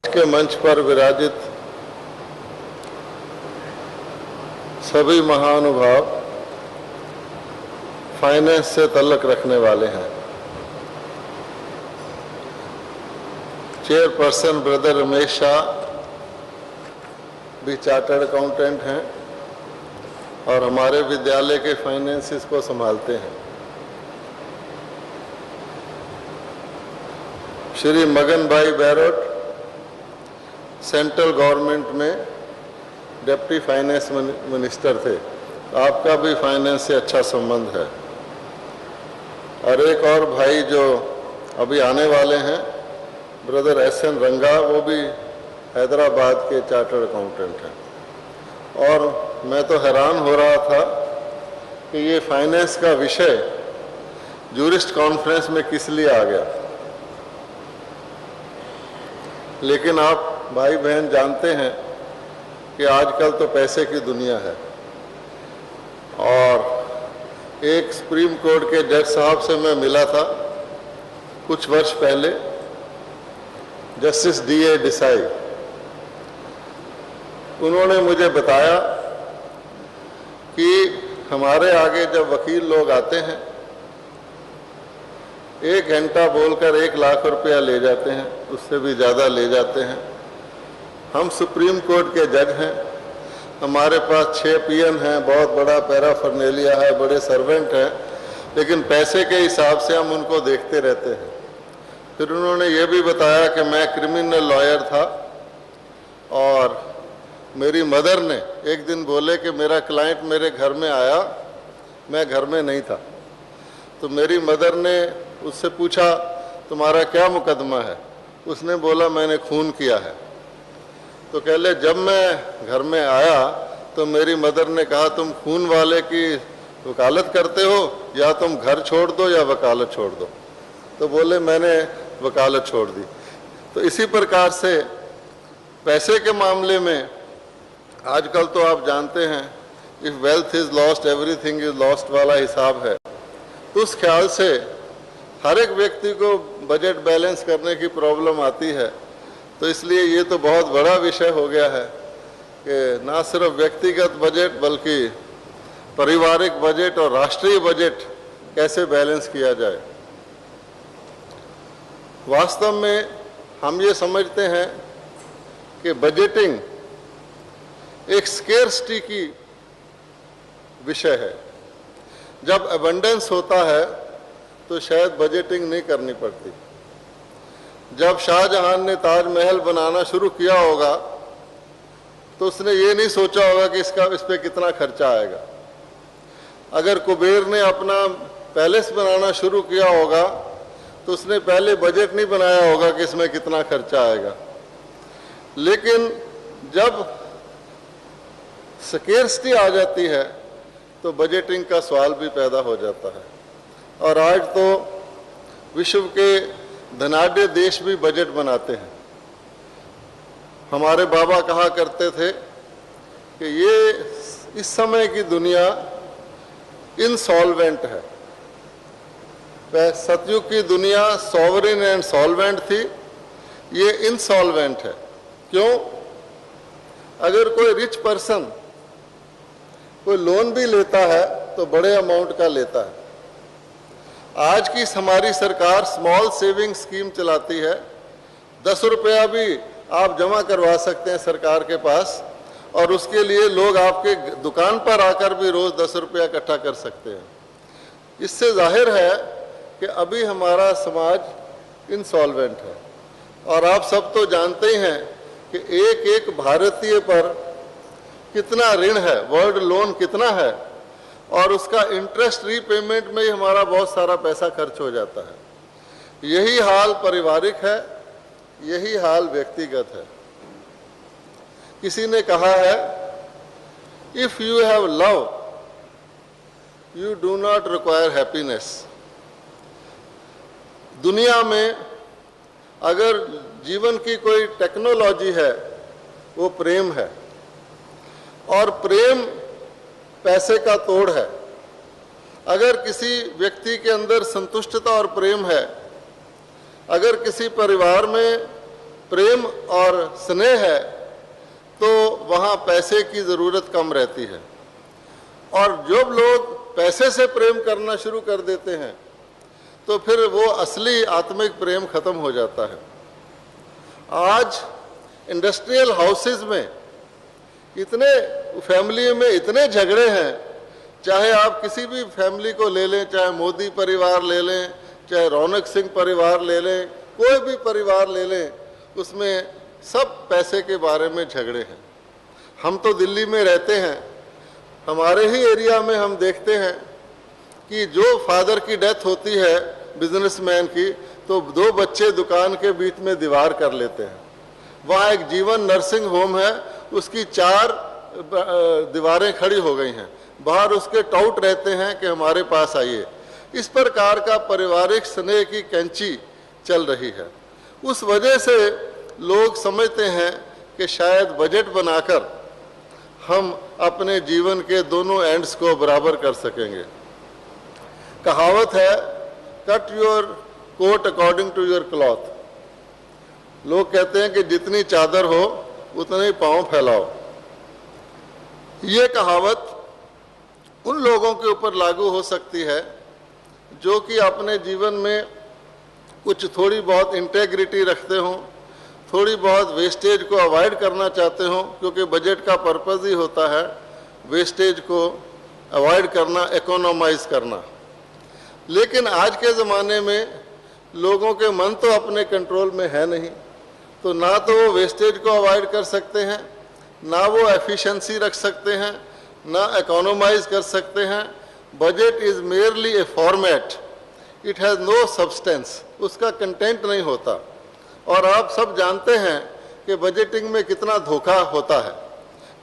के मंच पर विराजित सभी महानुभाव फाइनेंस से ताल्लुक रखने वाले हैं। चेयरपर्सन ब्रदर रमेश शाह भी चार्टर्ड अकाउंटेंट हैं और हमारे विद्यालय के फाइनेंसिस को संभालते हैं। श्री मगन भाई बैरोट सेंट्रल गवर्नमेंट में डिप्टी फाइनेंस मिनिस्टर थे। आपका भी फाइनेंस से अच्छा संबंध है। और एक और भाई जो अभी आने वाले हैं ब्रदर एस.एन. रंगा, वो भी हैदराबाद के चार्टर्ड अकाउंटेंट हैं। और मैं तो हैरान हो रहा था कि ये फाइनेंस का विषय जूरिस्ट कॉन्फ्रेंस में किस लिए आ गया। लेकिन आप भाई बहन जानते हैं कि आजकल तो पैसे की दुनिया है। और एक सुप्रीम कोर्ट के जज साहब से मैं मिला था कुछ वर्ष पहले, जस्टिस D.A. देसाई। उन्होंने मुझे बताया कि हमारे आगे जब वकील लोग आते हैं 1 घंटा बोलकर 1 लाख रुपया ले जाते हैं, उससे भी ज़्यादा ले जाते हैं। हम सुप्रीम कोर्ट के जज हैं, हमारे पास 6 पीएन हैं, बहुत बड़ा पैराफर्नेलिया है, बड़े सर्वेंट हैं, लेकिन पैसे के हिसाब से हम उनको देखते रहते हैं। फिर उन्होंने ये भी बताया कि मैं क्रिमिनल लॉयर था और मेरी मदर ने एक दिन बोले कि मेरा क्लाइंट मेरे घर में आया, मैं घर में नहीं था, तो मेरी मदर ने उससे पूछा तुम्हारा क्या मुकदमा है। उसने बोला मैंने खून किया है। तो कह ले जब मैं घर में आया तो मेरी मदर ने कहा तुम खून वाले की वकालत करते हो, या तुम घर छोड़ दो या वकालत छोड़ दो। तो बोले मैंने वकालत छोड़ दी। तो इसी प्रकार से पैसे के मामले में आजकल तो आप जानते हैं if wealth is lost everything is lost वाला हिसाब है। तो उस ख्याल से हर एक व्यक्ति को बजट बैलेंस करने की प्रॉब्लम आती है। तो इसलिए ये तो बहुत बड़ा विषय हो गया है कि ना सिर्फ व्यक्तिगत बजट बल्कि पारिवारिक बजट और राष्ट्रीय बजट कैसे बैलेंस किया जाए। वास्तव में हम ये समझते हैं कि बजटिंग एक स्केर्सिटी की विषय है। जब अबंडेंस होता है तो शायद बजटिंग नहीं करनी पड़ती। जब शाहजहां ने ताजमहल बनाना शुरू किया होगा तो उसने ये नहीं सोचा होगा कि इस पे कितना खर्चा आएगा। अगर कुबेर ने अपना पैलेस बनाना शुरू किया होगा तो उसने पहले बजट नहीं बनाया होगा कि इसमें कितना खर्चा आएगा। लेकिन जब स्केर्सिटी आ जाती है तो बजटिंग का सवाल भी पैदा हो जाता है। और आज तो विश्व के धनाढ्य देश भी बजट बनाते हैं। हमारे बाबा कहा करते थे कि ये इस समय की दुनिया इनसॉल्वेंट है। वह सतयुग की दुनिया सॉवरेन एंड सॉल्वेंट थी, ये इनसॉल्वेंट है। क्यों? अगर कोई रिच पर्सन कोई लोन भी लेता है तो बड़े अमाउंट का लेता है। आज की हमारी सरकार स्मॉल सेविंग स्कीम चलाती है। 10 रुपया भी आप जमा करवा सकते हैं सरकार के पास, और उसके लिए लोग आपके दुकान पर आकर भी रोज 10 रुपया इकट्ठा कर सकते हैं। इससे जाहिर है कि अभी हमारा समाज इंसॉल्वेंट है। और आप सब तो जानते ही हैं कि एक एक भारतीय पर कितना ऋण है, वर्ल्ड लोन कितना है, और उसका इंटरेस्ट रीपेमेंट में ही हमारा बहुत सारा पैसा खर्च हो जाता है। यही हाल पारिवारिक है, यही हाल व्यक्तिगत है। किसी ने कहा है, if you have love you do not require happiness. दुनिया में अगर जीवन की कोई टेक्नोलॉजी है वो प्रेम है, और प्रेम पैसे का तोड़ है। अगर किसी व्यक्ति के अंदर संतुष्टता और प्रेम है, अगर किसी परिवार में प्रेम और स्नेह है, तो वहाँ पैसे की ज़रूरत कम रहती है। और जब लोग पैसे से प्रेम करना शुरू कर देते हैं तो फिर वो असली आत्मिक प्रेम खत्म हो जाता है। आज इंडस्ट्रियल हाउसेस में इतने फैमिली में इतने झगड़े हैं, चाहे आप किसी भी फैमिली को ले लें, चाहे मोदी परिवार ले लें, चाहे रौनक सिंह परिवार ले लें, कोई भी परिवार ले लें, उसमें सब पैसे के बारे में झगड़े हैं। हम तो दिल्ली में रहते हैं, हमारे ही एरिया में हम देखते हैं कि जो फादर की डेथ होती है बिजनेसमैन की, तो 2 बच्चे दुकान के बीच में दीवार कर लेते हैं। वहाँ एक जीवन नर्सिंग होम है, उसकी 4 दीवारें खड़ी हो गई हैं, बाहर उसके टाउट रहते हैं कि हमारे पास आइए। इस प्रकार का पारिवारिक स्नेह की कैंची चल रही है। उस वजह से लोग समझते हैं कि शायद बजट बनाकर हम अपने जीवन के दोनों एंड्स को बराबर कर सकेंगे। कहावत है, cut your coat according to your cloth. लोग कहते हैं कि जितनी चादर हो उतने ही पाँव फैलाओ। ये कहावत उन लोगों के ऊपर लागू हो सकती है जो कि अपने जीवन में कुछ थोड़ी बहुत इंटेग्रिटी रखते हों, थोड़ी बहुत वेस्टेज को अवॉइड करना चाहते हों, क्योंकि बजट का पर्पज़ ही होता है वेस्टेज को अवॉइड करना, इकोनॉमाइज करना। लेकिन आज के ज़माने में लोगों के मन तो अपने कंट्रोल में है नहीं, तो ना तो वो वेस्टेज को अवॉइड कर सकते हैं, ना वो एफिशिएंसी रख सकते हैं, ना इकोनॉमाइज कर सकते हैं। Budget is merely a format, it has no substance, उसका कंटेंट नहीं होता। और आप सब जानते हैं कि बजटिंग में कितना धोखा होता है।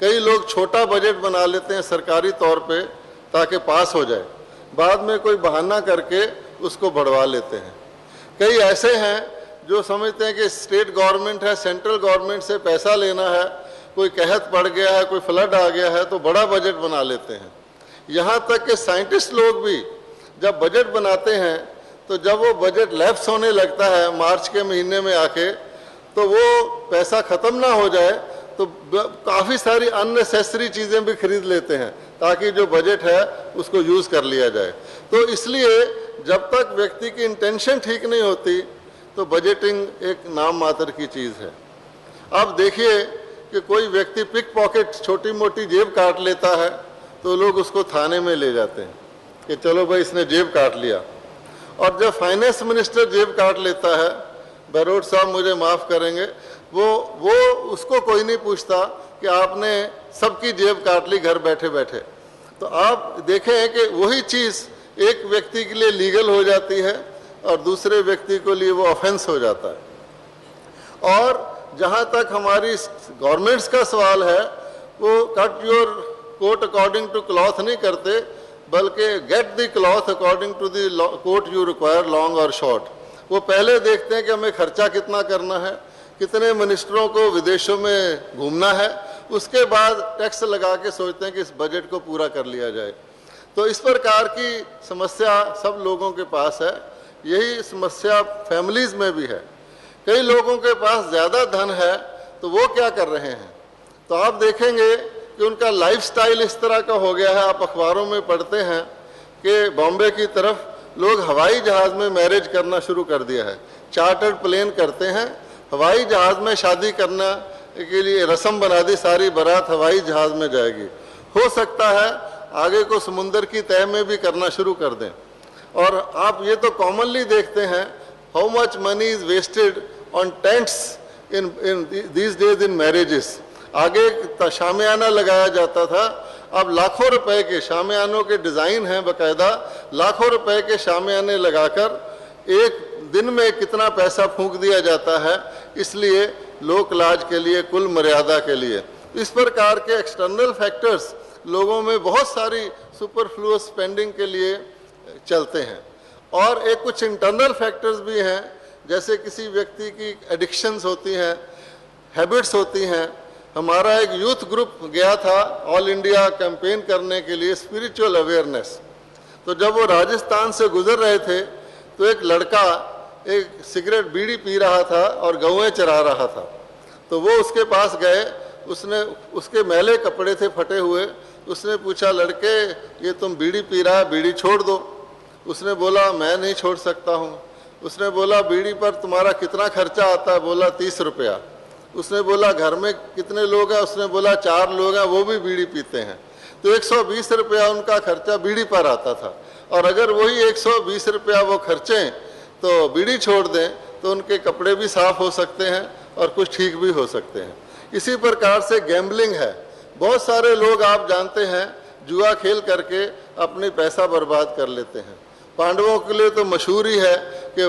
कई लोग छोटा बजट बना लेते हैं सरकारी तौर पे ताकि पास हो जाए, बाद में कोई बहाना करके उसको बढ़वा लेते हैं। कई ऐसे हैं जो समझते हैं कि स्टेट गवर्नमेंट है, सेंट्रल गवर्नमेंट से पैसा लेना है, कोई कहत पड़ गया है, कोई फ्लड आ गया है, तो बड़ा बजट बना लेते हैं। यहाँ तक कि साइंटिस्ट लोग भी जब बजट बनाते हैं तो जब वो बजट लैप्स होने लगता है मार्च के महीने में आके, तो वो पैसा ख़त्म ना हो जाए तो काफ़ी सारी अननेसेसरी चीज़ें भी खरीद लेते हैं ताकि जो बजट है उसको यूज़ कर लिया जाए। तो इसलिए जब तक व्यक्ति की इंटेंशन ठीक नहीं होती तो बजटिंग एक नाम मात्र की चीज़ है। अब देखिए कि कोई व्यक्ति पिक पॉकेट, छोटी मोटी जेब काट लेता है तो लोग उसको थाने में ले जाते हैं कि चलो भाई इसने जेब काट लिया। और जब फाइनेंस मिनिस्टर जेब काट लेता है, बहरोड साहब मुझे माफ़ करेंगे, वो उसको कोई नहीं पूछता कि आपने सबकी जेब काट ली घर बैठे बैठे। तो आप देखें कि वही चीज़ एक व्यक्ति के लिए लीगल हो जाती है और दूसरे व्यक्ति के लिए वो ऑफेंस हो जाता है। और जहाँ तक हमारी गवर्नमेंट्स का सवाल है, वो cut your coat according to cloth नहीं करते, बल्कि get the cloth according to the coat you require long और शॉर्ट। वो पहले देखते हैं कि हमें खर्चा कितना करना है, कितने मिनिस्टरों को विदेशों में घूमना है, उसके बाद टैक्स लगा के सोचते हैं कि इस बजट को पूरा कर लिया जाए। तो इस प्रकार की समस्या सब लोगों के पास है। यही समस्या फैमिलीज़ में भी है। कई लोगों के पास ज़्यादा धन है तो वो क्या कर रहे हैं, तो आप देखेंगे कि उनका लाइफस्टाइल इस तरह का हो गया है। आप अखबारों में पढ़ते हैं कि बॉम्बे की तरफ लोग हवाई जहाज़ में मैरिज करना शुरू कर दिया है, चार्टर्ड प्लेन करते हैं, हवाई जहाज़ में शादी करना के लिए रस्म बना दी, सारी बारात हवाई जहाज़ में जाएगी। हो सकता है आगे को समुंदर की तह में भी करना शुरू कर दें। और आप ये तो कॉमनली देखते हैं, how much money is wasted on tents in these days in marriages. आगे शामियाना लगाया जाता था, अब लाखों रुपए के शामियानों के डिज़ाइन हैं, बाकायदा लाखों रुपए के शामियाने लगाकर एक दिन में कितना पैसा फूंक दिया जाता है, इसलिए लोक लाज के लिए, कुल मर्यादा के लिए। इस प्रकार के एक्सटर्नल फैक्टर्स लोगों में बहुत सारी सुपरफ्लुअस स्पेंडिंग के लिए चलते हैं। और एक कुछ इंटरनल फैक्टर्स भी हैं, जैसे किसी व्यक्ति की एडिक्शंस होती हैं, हैबिट्स होती हैं। हमारा एक यूथ ग्रुप गया था ऑल इंडिया कैंपेन करने के लिए स्पिरिचुअल अवेयरनेस। तो जब वो राजस्थान से गुजर रहे थे तो एक लड़का एक सिगरेट बीड़ी पी रहा था और गौएं चरा रहा था। तो वो उसके पास गए, उसने, उसके मैले कपड़े थे फटे हुए, उसने पूछा, लड़के ये तुम बीड़ी पी रहा है, बीड़ी छोड़ दो। उसने बोला मैं नहीं छोड़ सकता हूँ। उसने बोला बीड़ी पर तुम्हारा कितना खर्चा आता है? बोला 30 रुपया। उसने बोला घर में कितने लोग हैं? उसने बोला 4 लोग हैं, वो भी बीड़ी पीते हैं। तो 120 रुपया उनका खर्चा बीड़ी पर आता था। और अगर वही 120 रुपया वो खर्चें तो बीड़ी छोड़ दें तो उनके कपड़े भी साफ हो सकते हैं और कुछ ठीक भी हो सकते हैं। इसी प्रकार से गैम्बलिंग है। बहुत सारे लोग आप जानते हैं जुआ खेल करके अपने पैसा बर्बाद कर लेते हैं। पांडवों के लिए तो मशहूर ही है कि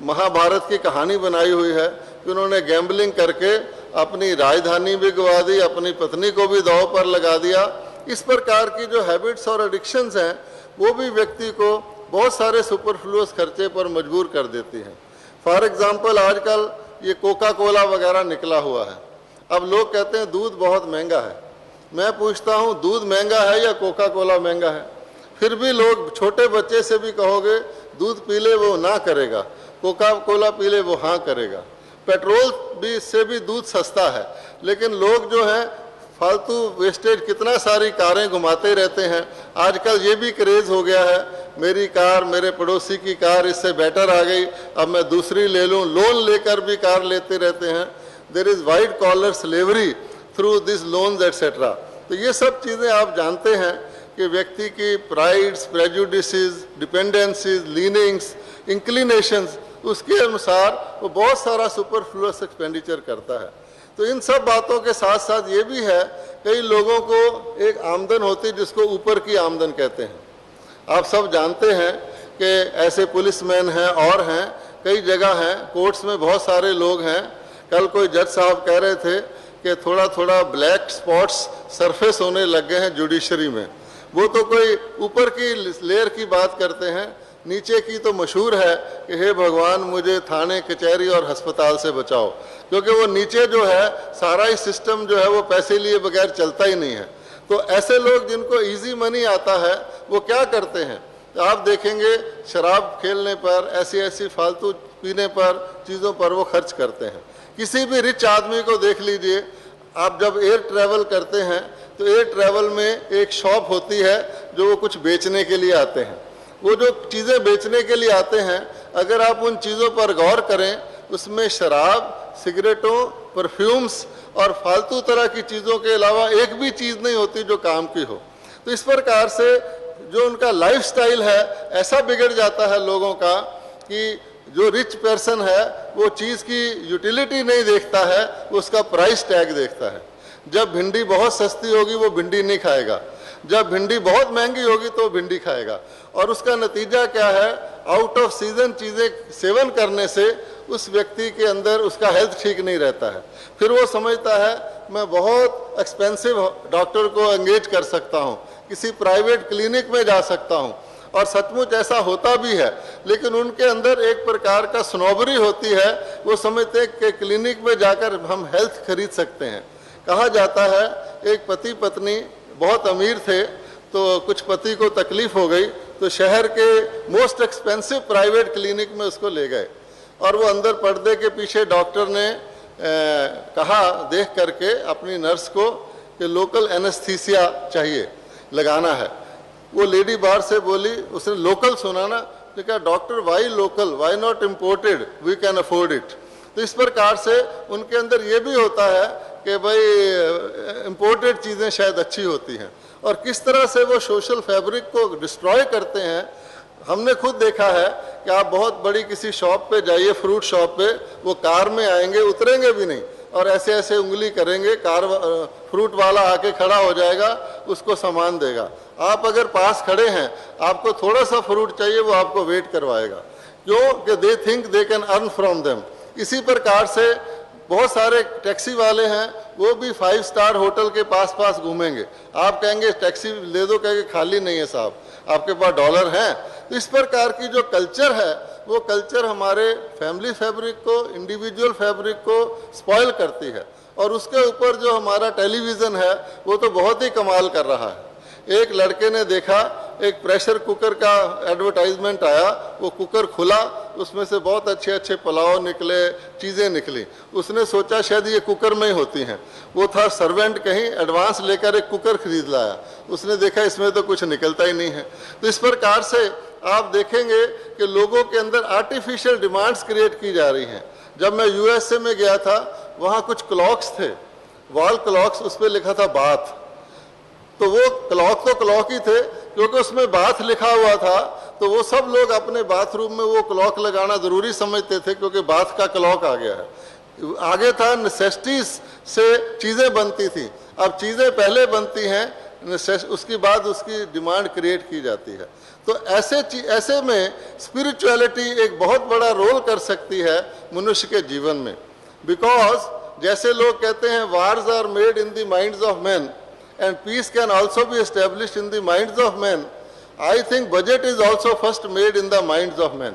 महाभारत की कहानी बनाई हुई है कि उन्होंने गैम्बलिंग करके अपनी राजधानी भी गवा दी, अपनी पत्नी को भी दांव पर लगा दिया। इस प्रकार की जो हैबिट्स और एडिक्शंस हैं वो भी व्यक्ति को बहुत सारे सुपरफ्लुअस खर्चे पर मजबूर कर देती हैं। फॉर एग्जांपल आजकल ये कोका कोला वगैरह निकला हुआ है। अब लोग कहते हैं दूध बहुत महंगा है। मैं पूछता हूँ दूध महंगा है या कोका कोला महंगा है? फिर भी लोग, छोटे बच्चे से भी कहोगे दूध पी ले वो ना करेगा, कोका कोला पी ले वो हाँ करेगा। पेट्रोल भी से भी दूध सस्ता है, लेकिन लोग जो हैं फालतू वेस्टेज, कितना सारी कारें घुमाते रहते हैं। आजकल ये भी क्रेज हो गया है, मेरी कार, मेरे पड़ोसी की कार इससे बेटर आ गई, अब मैं दूसरी ले लूं। लोन लेकर भी कार लेते रहते हैं। There is white collar slavery through this loans etcetera. तो ये सब चीज़ें आप जानते हैं कि व्यक्ति की prides, prejudices, dependencies, leanings, inclinations, उसके अनुसार वो बहुत सारा सुपरफ्लुअस एक्सपेंडिचर करता है। तो इन सब बातों के साथ साथ ये भी है, कई लोगों को एक आमदन होती है जिसको ऊपर की आमदन कहते हैं। आप सब जानते हैं कि ऐसे पुलिसमैन हैं और हैं, कई जगह हैं, कोर्ट्स में बहुत सारे लोग हैं। कल कोई जज साहब कह रहे थे कि थोड़ा थोड़ा ब्लैक स्पॉट्स सरफेस होने लग गए हैं जुडिशरी में। वो तो कोई ऊपर की लेयर की बात करते हैं, नीचे की तो मशहूर है कि हे भगवान मुझे थाने, कचहरी और अस्पताल से बचाओ, क्योंकि वो नीचे जो है सारा ही सिस्टम जो है वो पैसे लिए बगैर चलता ही नहीं है। तो ऐसे लोग जिनको इजी मनी आता है वो क्या करते हैं? तो आप देखेंगे शराब खेलने पर, ऐसी ऐसी फालतू पीने पर, चीज़ों पर वो खर्च करते हैं। किसी भी रिच आदमी को देख लीजिए, आप जब एयर ट्रैवल करते हैं तो एयर ट्रैवल में एक शॉप होती है जो वो कुछ बेचने के लिए आते हैं। वो जो चीज़ें बेचने के लिए आते हैं, अगर आप उन चीज़ों पर गौर करें, उसमें शराब, सिगरेटों, परफ्यूम्स और फालतू तरह की चीज़ों के अलावा एक भी चीज़ नहीं होती जो काम की हो। तो इस प्रकार से जो उनका लाइफस्टाइल है ऐसा बिगड़ जाता है लोगों का कि जो रिच पर्सन है वो चीज़ की यूटिलिटी नहीं देखता है, वो उसका प्राइस टैग देखता है। जब भिंडी बहुत सस्ती होगी वो भिंडी नहीं खाएगा, जब भिंडी बहुत महंगी होगी तो भिंडी खाएगा। और उसका नतीजा क्या है? आउट ऑफ सीजन चीज़ें सेवन करने से उस व्यक्ति के अंदर उसका हेल्थ ठीक नहीं रहता है। फिर वो समझता है मैं बहुत एक्सपेंसिव डॉक्टर को एंगेज कर सकता हूँ, किसी प्राइवेट क्लिनिक में जा सकता हूँ। और सचमुच ऐसा होता भी है, लेकिन उनके अंदर एक प्रकार का स्नोबरी होती है। वो समझते हैं कि क्लिनिक में जाकर हम हेल्थ खरीद सकते हैं। कहा जाता है एक पति पत्नी बहुत अमीर थे, तो कुछ पति को तकलीफ हो गई तो शहर के मोस्ट एक्सपेंसिव प्राइवेट क्लिनिक में उसको ले गए। और वो अंदर पर्दे के पीछे डॉक्टर ने कहा देख करके अपनी नर्स को कि लोकल एनेस्थीसिया चाहिए, लगाना है। वो लेडी बाहर से बोली, उसने लोकल सुना ना, तो कहा doctor why local, why not imported, we can afford it. तो इस प्रकार से उनके अंदर ये भी होता है कि भाई इम्पोर्टेड चीज़ें शायद अच्छी होती हैं। और किस तरह से वो सोशल फैब्रिक को डिस्ट्रॉय करते हैं। हमने खुद देखा है कि आप बहुत बड़ी किसी शॉप पे जाइए, फ्रूट शॉप पे, वो कार में आएंगे, उतरेंगे भी नहीं और ऐसे ऐसे उंगली करेंगे, कार फ्रूट वाला आके खड़ा हो जाएगा, उसको सामान देगा। आप अगर पास खड़े हैं, आपको थोड़ा सा फ्रूट चाहिए, वो आपको वेट करवाएगा। क्यों? कि they think they can earn from them. इसी प्रकार से बहुत सारे टैक्सी वाले हैं, वो भी 5 स्टार होटल के पास पास घूमेंगे। आप कहेंगे टैक्सी ले दो, कहेंगे खाली नहीं है साहब, आपके पास डॉलर हैं। तो इस प्रकार की जो कल्चर है, वो कल्चर हमारे फैमिली फैब्रिक को, इंडिविजुअल फैब्रिक को स्पॉइल करती है। और उसके ऊपर जो हमारा टेलीविज़न है, वो तो बहुत ही कमाल कर रहा है। एक लड़के ने देखा, एक प्रेशर कुकर का एडवर्टाइजमेंट आया, वो कुकर खुला, उसमें से बहुत अच्छे अच्छे पुलाव निकले, चीज़ें निकली। उसने सोचा शायद ये कुकर में ही होती हैं। वो था सर्वेंट, कहीं एडवांस लेकर एक कुकर खरीद लाया। उसने देखा इसमें तो कुछ निकलता ही नहीं है। तो इस प्रकार से आप देखेंगे कि लोगों के अंदर आर्टिफिशियल डिमांड्स क्रिएट की जा रही हैं। जब मैं यूएसए में गया था, वहाँ कुछ क्लॉक्स थे, वॉल क्लॉक्स, उस पर लिखा था बाथ। तो वो क्लॉक तो क्लॉक ही थे, क्योंकि उसमें बाथ लिखा हुआ था, तो वो सब लोग अपने बाथरूम में वो क्लॉक लगाना ज़रूरी समझते थे, क्योंकि बाथ का क्लॉक आ गया है। आगे था नेसेसिटीज से चीज़ें बनती थी, अब चीज़ें पहले बनती हैं, उसके बाद उसकी डिमांड क्रिएट की जाती है। तो ऐसे में स्पिरिचुअलिटी एक बहुत बड़ा रोल कर सकती है मनुष्य के जीवन में। बिकॉज जैसे लोग कहते हैं wars are made in the minds of man and peace can also be established in the minds of men, I think budget is also first made in the minds of men।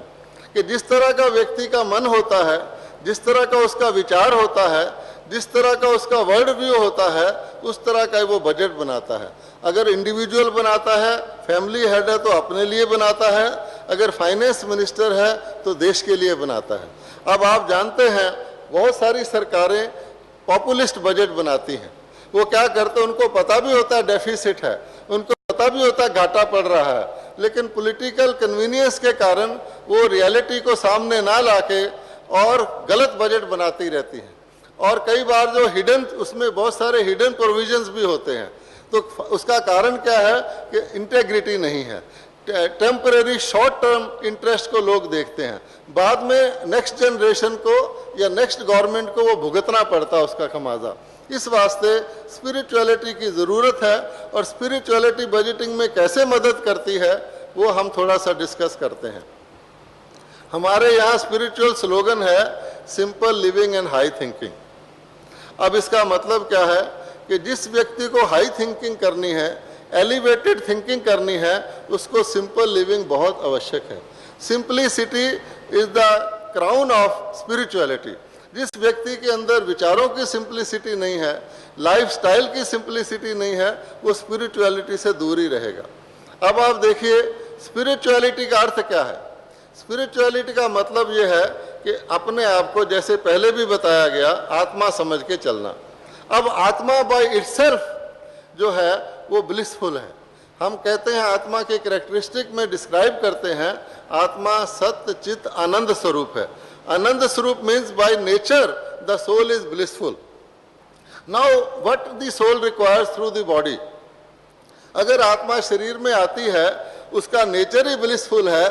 कि जिस तरह का व्यक्ति का मन होता है, जिस तरह का उसका विचार होता है, जिस तरह का उसका वर्ल्ड व्यू होता है, उस तरह का वो बजट बनाता है। अगर इंडिविजुअल बनाता है, फैमिली हेड है, तो अपने लिए बनाता है। अगर फाइनेंस मिनिस्टर है तो देश के लिए बनाता है। अब आप जानते हैं बहुत सारी सरकारें पॉपुलिस्ट बजट बनाती हैं। वो क्या करते हैं, उनको पता भी होता है डेफिसिट है, उनको पता भी होता है घाटा पड़ रहा है, लेकिन पॉलिटिकल कन्वीनियंस के कारण वो रियलिटी को सामने ना लाके और गलत बजट बनाती रहती हैं। और कई बार जो हिडन, उसमें बहुत सारे हिडन प्रोविजंस भी होते हैं। तो उसका कारण क्या है कि इंटेग्रिटी नहीं है। टेम्परेरी शॉर्ट टर्म इंटरेस्ट को लोग देखते हैं, बाद में नेक्स्ट जनरेशन को या नेक्स्ट गवर्नमेंट को वो भुगतना पड़ता है उसका खमाजा। इस वास्ते स्पिरिचुअलिटी की ज़रूरत है, और स्पिरिचुअलिटी बजटिंग में कैसे मदद करती है वो हम थोड़ा सा डिस्कस करते हैं। हमारे यहाँ स्पिरिचुअल स्लोगन है simple living and high thinking. अब इसका मतलब क्या है कि जिस व्यक्ति को हाई थिंकिंग करनी है, एलिवेटेड थिंकिंग करनी है, उसको सिंपल लिविंग बहुत आवश्यक है। Simplicity is the crown of spirituality. जिस व्यक्ति के अंदर विचारों की सिंपलिसिटी नहीं है, लाइफस्टाइल की सिंपलिसिटी नहीं है, वो स्पिरिचुअलिटी से दूर ही रहेगा। अब आप देखिए स्पिरिचुअलिटी का अर्थ क्या है। स्पिरिचुअलिटी का मतलब ये है कि अपने आप को, जैसे पहले भी बताया गया, आत्मा समझ के चलना। अब आत्मा बाय इटसेल्फ जो है वो ब्लिसफुल है। हम कहते हैं आत्मा के कैरेक्टरिस्टिक में डिस्क्राइब करते हैं, आत्मा सत्य चित्त आनंद स्वरूप है। आनंद स्वरूप means by nature the soul is blissful. Now what the soul requires through the body. अगर आत्मा शरीर में आती है, उसका नेचर ही ब्लिसफुल है,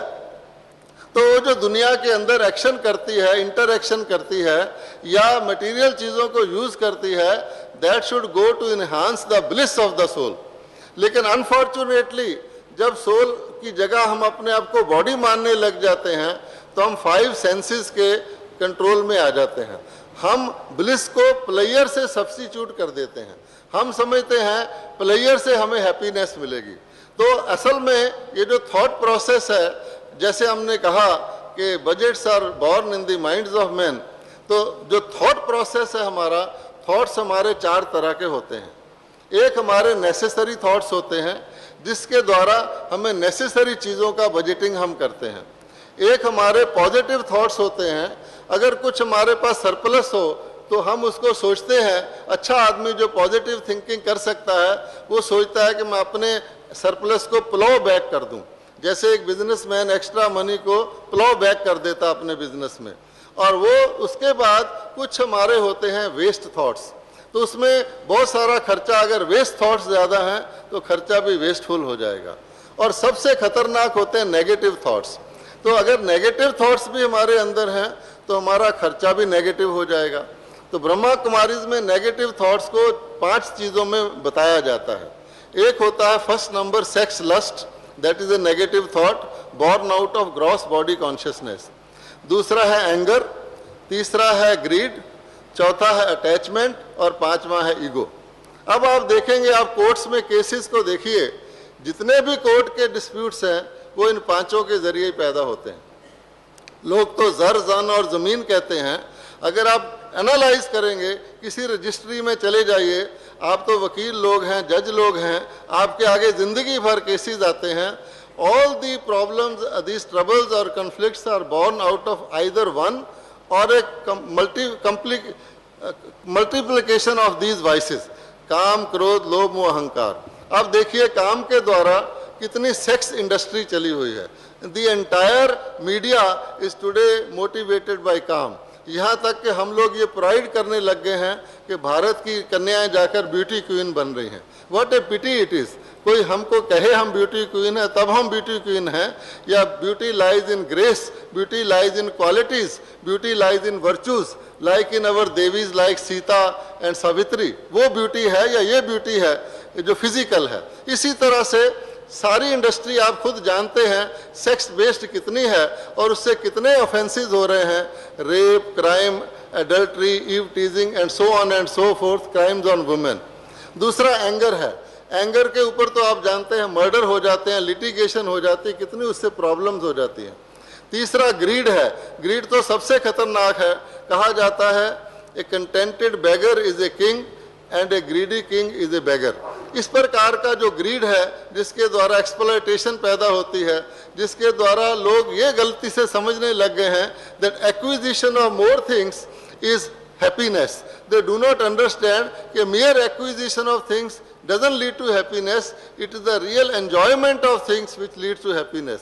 तो वो जो दुनिया के अंदर एक्शन करती है, इंटरएक्शन करती है, या मटेरियल चीज़ों को यूज करती है, that should go to enhance the bliss of the soul. लेकिन अनफॉर्चुनेटली जब सोल की जगह हम अपने आप को बॉडी मानने लग जाते हैं, तो हम 5 सेंसेस के कंट्रोल में आ जाते हैं। हम ब्लिस को प्लेयर से सब्स्टिट्यूट कर देते हैं। हम समझते हैं प्लेयर से हमें हैप्पीनेस मिलेगी। तो असल में ये जो थॉट प्रोसेस है, जैसे हमने कहा कि budgets are born in the minds of man, तो जो थॉट प्रोसेस है हमारा, थॉट्स हमारे 4 तरह के होते हैं। एक हमारे नेसेसरी थॉट्स होते हैं, जिसके द्वारा हमें नेसेसरी चीज़ों का बजटिंग हम करते हैं। एक हमारे पॉजिटिव थॉट्स होते हैं, अगर कुछ हमारे पास सरप्लस हो तो हम उसको सोचते हैं। अच्छा आदमी जो पॉजिटिव थिंकिंग कर सकता है, वो सोचता है कि मैं अपने सरप्लस को प्लो बैक कर दूं। जैसे एक बिजनेसमैन एक्स्ट्रा मनी को प्लो बैक कर देता अपने बिजनेस में। और वो उसके बाद कुछ हमारे होते हैं वेस्ट थॉट्स, तो उसमें बहुत सारा खर्चा, अगर वेस्ट थॉट्स ज़्यादा हैं तो खर्चा भी वेस्टफुल हो जाएगा। और सबसे खतरनाक होते हैं नेगेटिव थॉट्स। तो अगर नेगेटिव थॉट्स भी हमारे अंदर हैं तो हमारा खर्चा भी नेगेटिव हो जाएगा। तो ब्रह्मा कुमारीज में नेगेटिव थॉट्स को 5 चीज़ों में बताया जाता है। एक होता है first number sex lust, that is a negative thought born out of gross body consciousness. दूसरा है एंगर, तीसरा है ग्रीड, चौथा है अटैचमेंट और पांचवा है ईगो। अब आप देखेंगे, आप कोर्ट्स में केसेस को देखिए, जितने भी कोर्ट के डिस्प्यूट्स हैं वो इन पांचों के जरिए ही पैदा होते हैं। लोग तो जर, जन और ज़मीन कहते हैं। अगर आप एनालाइज करेंगे, किसी रजिस्ट्री में चले जाइए, आप तो वकील लोग हैं, जज लोग हैं, आपके आगे ज़िंदगी भर केसेस आते हैं। All the problems, these troubles और conflicts are born out of either one or a multiplication of these vices, काम, क्रोध, लोभ, मोह, अहंकार। अब देखिए काम के द्वारा कितनी सेक्स इंडस्ट्री चली हुई है। The entire media is today motivated by काम। यहाँ तक कि हम लोग ये प्राइड करने लग गए हैं कि भारत की कन्याएं जाकर ब्यूटी क्वीन बन रही हैं। What a pity it is. कोई हमको कहे हम ब्यूटी क्वीन है तब हम ब्यूटी क्वीन हैं, या beauty lies in grace, beauty lies in qualities, beauty lies in virtues, like in our Devi's like Sita and Savitri. वो ब्यूटी है या ये ब्यूटी है जो फिजिकल है। इसी तरह से सारी इंडस्ट्री आप खुद जानते हैं सेक्स बेस्ड कितनी है और उससे कितने ऑफेंसेस हो रहे हैं, rape, crime, adultery, eve teasing and so on and so fourth, crimes on women. दूसरा एंगर है। एंगर के ऊपर तो आप जानते हैं मर्डर हो जाते हैं, लिटिगेशन हो जाती है, कितनी उससे प्रॉब्लम्स हो जाती हैं। तीसरा ग्रीड है। ग्रीड तो सबसे खतरनाक है। कहा जाता है a contented beggar is a king and a greedy king is a beggar. इस प्रकार का जो ग्रीड है, जिसके द्वारा एक्सप्लॉयटेशन पैदा होती है, जिसके द्वारा लोग ये गलती से समझने लग गए हैं that acquisition of more things is happiness. They do not understand कि mere acquisition of things doesn't lead to happiness, it is the real enjoyment of things which leads to happiness।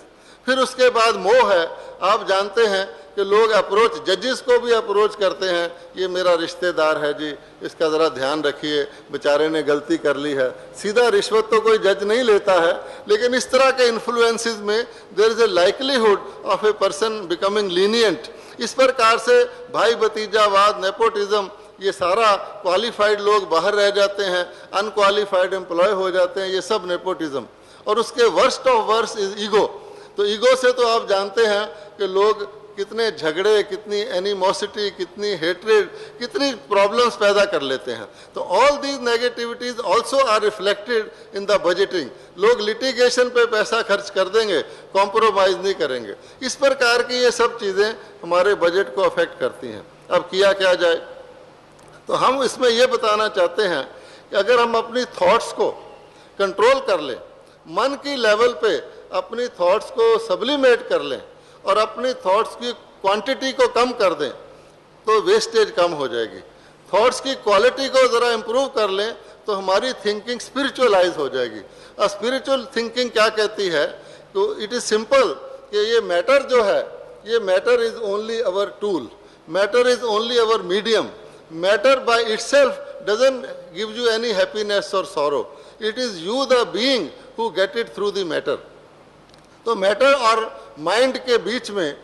फिर उसके बाद मोह है। आप जानते हैं कि लोग अप्रोच, जजेस को भी अप्रोच करते हैं, ये मेरा रिश्तेदार है जी, इसका ज़रा ध्यान रखिए, बेचारे ने गलती कर ली है। सीधा रिश्वत तो कोई जज नहीं लेता है, लेकिन इस तरह के इन्फ्लुएंसेस में there is a likelihood of a person becoming lenient. इस प्रकार से भाई भतीजावाद, नेपोटिज्म, ये सारा क्वालिफाइड लोग बाहर रह जाते हैं, अनक्वालिफाइड एम्प्लॉय हो जाते हैं, ये सब नेपोटिज्म। और उसके worst of worst is ego. तो ईगो से तो आप जानते हैं कि लोग कितने झगड़े, कितनी एनिमोसिटी, कितनी हेट्रेड, कितनी प्रॉब्लम्स पैदा कर लेते हैं। तो all these negativities also are reflected in the budgeting. लोग लिटिगेशन पे पैसा खर्च कर देंगे, कॉम्प्रोमाइज नहीं करेंगे। इस प्रकार की ये सब चीज़ें हमारे बजट को अफेक्ट करती हैं। अब किया क्या जाए? तो हम इसमें ये बताना चाहते हैं कि अगर हम अपनी थॉट्स को कंट्रोल कर लें, मन की लेवल पे अपनी थॉट्स को सब्लिमेट कर लें और अपनी थॉट्स की क्वांटिटी को कम कर दें, तो वेस्टेज कम हो जाएगी। थॉट्स की क्वालिटी को ज़रा इम्प्रूव कर लें तो हमारी थिंकिंग स्पिरिचुअलाइज हो जाएगी। और स्पिरिचुअल थिंकिंग क्या कहती है? तो इट इज़ सिंपल कि ये मैटर जो है, ये matter is only our tool, matter is only our medium. Matter by itself doesn't give you any happiness or sorrow, it is you the being who get it through the matter. तो matter और mind के बीच में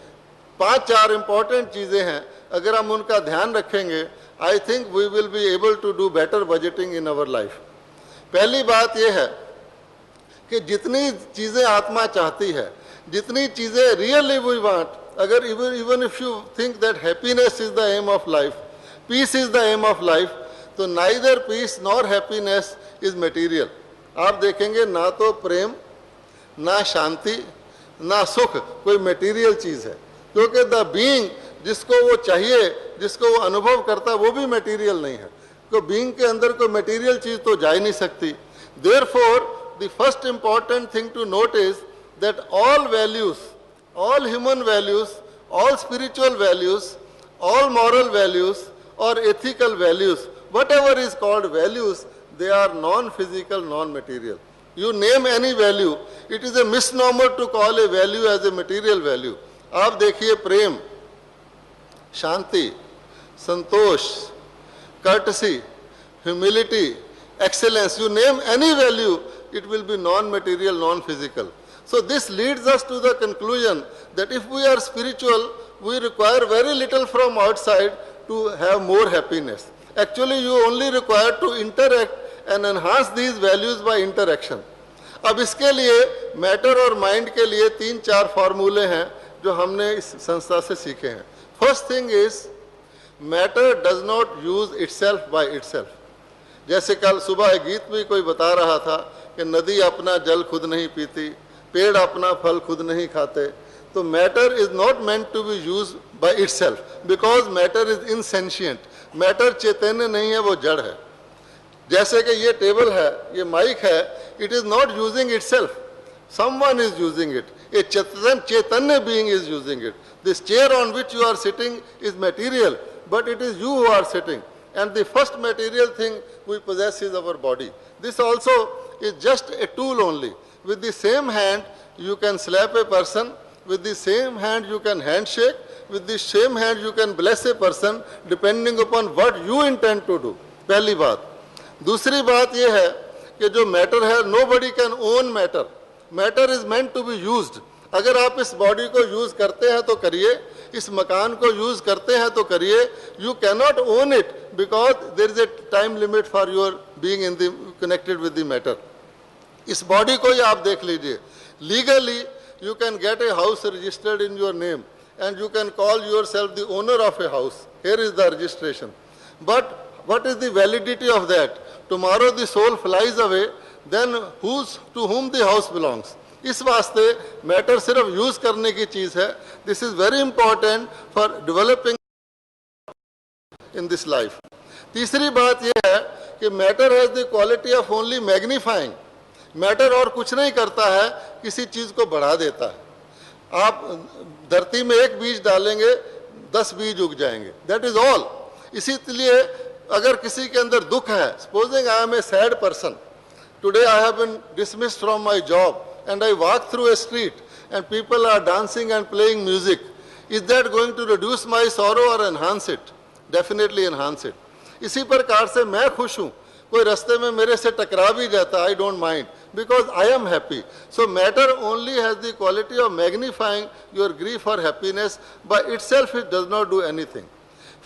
5-4 important चीज़ें हैं। अगर हम उनका ध्यान रखेंगे, I think we will be able to do better budgeting in our life. पहली बात यह है कि जितनी चीज़ें आत्मा चाहती है, जितनी चीज़ें रियली वी वांट, अगर even if you think that happiness is the aim of life, peace is the aim of life, तो neither peace nor happiness is material. आप देखेंगे ना तो प्रेम, ना शांति, ना सुख कोई मटेरियल चीज़ है, क्योंकि द बीइंग जिसको वो चाहिए, जिसको वो अनुभव करता है, वो भी मटेरियल नहीं है। तो बीइंग के अंदर कोई मटेरियल चीज़ तो जा ही नहीं सकती। Therefore the first important thing to note is that all values, all human values, all spiritual values, all moral values or ethical values, whatever is called values, they are non-physical, non-material. You name any value, it is a misnomer to call a value as a material value. आप देखिए प्रेम, शांति, संतोष, courtesy, humility, excellence, you name any value, it will be non-material, non-physical. So this leads us to the conclusion that if we are spiritual, we require very little from outside to have more happiness. Actually, you only require to interact and enhance these values by interaction. अब इसके लिए matter और mind के लिए 3-4 फॉर्मूले हैं जो हमने इस संस्था से सीखे हैं। First thing is matter does not use itself by itself. जैसे कल सुबह एक गीत भी कोई बता रहा था कि नदी अपना जल खुद नहीं पीती, पेड़ अपना फल खुद नहीं खाते। तो matter is not meant to be use by itself because matter is insentient. Matter चैतन्य नहीं है, वो जड़ है। जैसे कि ये टेबल है, ये माइक है, it is not using itself, someone is using it, a chaitanya being is using it. This chair on which you are sitting is material, but it is you who are sitting, and the first material thing we possess is our body. This also is just a tool only. With the same hand you can slap a person, with the same hand you can handshake, with the same hand you can bless a person depending upon what you intend to do. पहली बात। दूसरी बात यह है कि जो matter है, nobody can own matter. Matter is meant to be used. अगर आप इस बॉडी को यूज करते हैं तो करिए, इस मकान को यूज करते हैं तो करिए। You cannot own it because there is a time limit for your being in the connected with the matter. इस बॉडी को ही आप देख लीजिए। Legally you can get a house registered in your name and you can call yourself the owner of a house. Here is the registration, but what is the validity of that? Tomorrow the soul flies away, then to whom the house belongs? इस वास्ते matter सिर्फ use करने की चीज है। This is very important for developing in this life. तीसरी बात यह है कि matter has the quality of only magnifying. Matter और कुछ नहीं करता है, किसी चीज को बढ़ा देता है। आप धरती में एक बीज डालेंगे, 10 बीज उग जाएंगे, दैट इज ऑल। इसीलिए अगर किसी के अंदर दुख है, supposing I am a sad person, today I have been dismissed from my job and I walk through a street and people are dancing and playing music, is that going to reduce my sorrow or enhance it? Definitely enhance it. इसी प्रकार से मैं खुश हूँ, कोई रास्ते में मेरे से टकरा भी जाता, I don't mind because I am happy. So matter only has the quality of magnifying your grief or happiness. By itself it does not do anything.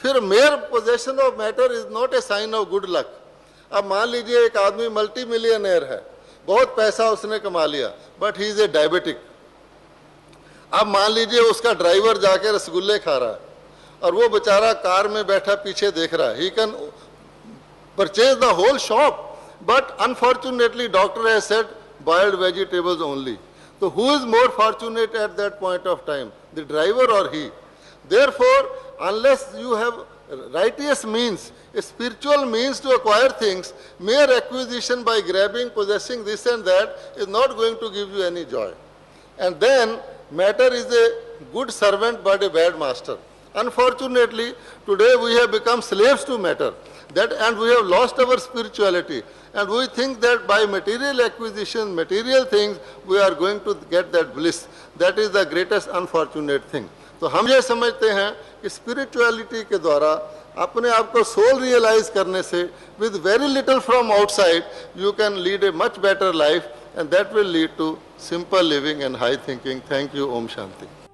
फिर mere possession of matter is not a sign of good luck. अब मान लीजिए एक आदमी multi millionaire है, बहुत पैसा उसने कमा लिया, but he is a diabetic. अब मान लीजिए उसका ड्राइवर जाके रसगुल्ले खा रहा है और वो बेचारा कार में बैठा पीछे देख रहा है। He can purchase the whole shop, but unfortunately doctor has said boiled vegetables only. तो who is more fortunate at that point of time, the driver or he? Therefore unless you have righteous means, a spiritual means to acquire things, mere acquisition by grabbing, possessing this and that is not going to give you any joy. And then matter is a good servant but a bad master. Unfortunately, today we have become slaves to matter, and we have lost our spirituality, and we think that by material acquisition, material things, we are going to get that bliss. That is the greatest unfortunate thing. तो हम ये समझते हैं कि spirituality के द्वारा अपने आप को सोल रियलाइज करने से with very little from outside you can lead a much better life, and that will lead to simple living and high thinking. Thank you. Om Shanti.